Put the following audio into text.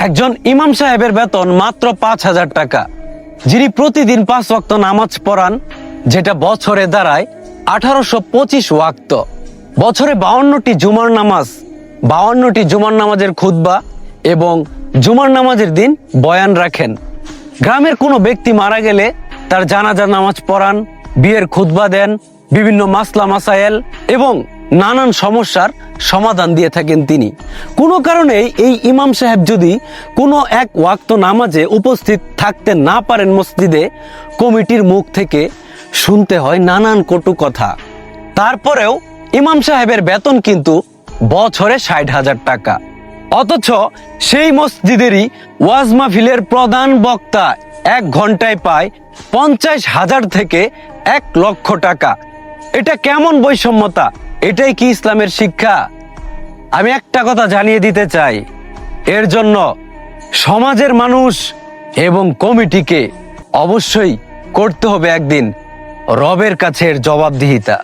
একজন ইমাম সাহেবের বেতন মাত্র 5,000 টাকা, যিনি প্রতিদিন 5 ওয়াক্ত নামাজ পড়ান, যেটা বছরে দাঁড়ায় 1825 ওয়াক্ত। বছরে 52টি জুমার নামাজ, 52টি জুমার নামাজের খুতবা এবং জুমার নামাজের দিন বয়ান রাখেন। গ্রামের কোনো ব্যক্তি মারা গেলে তার জানাজা নামাজ পড়ান, বিয়ের খুতবা দেন, বিভিন্ন মাসলা মাসায়েল এবং নানান সমস্যার সমাধান দিয়ে থাকেন তিনি। কোনো কারণে এই ইমাম সাহেব যদি কোনো এক ওয়াক্ত নামাজে উপস্থিত থাকতে না পারেন মসজিদে, কমিটির মুখ থেকে শুনতে হয় নানান কটু কথা। তারপরেও ইমাম সাহেবের বেতন কিন্তু বছরে 60,000 টাকা। অথচ সেই মসজিদেরই ওয়াজ মাহফিলের প্রধান বক্তা 1 ঘন্টায় পায় 50,000 থেকে 1 লক্ষ টাকা। এটা কেমন বৈষম্যতা? এটাই কি ইসলামের শিক্ষা? আমি একটা কথা জানিয়ে দিতে চাই, এর জন্য সমাজের মানুষ এবং কমিটিকে অবশ্যই করতে হবে একদিন রবের কাছে এর জবাবদিহিতা।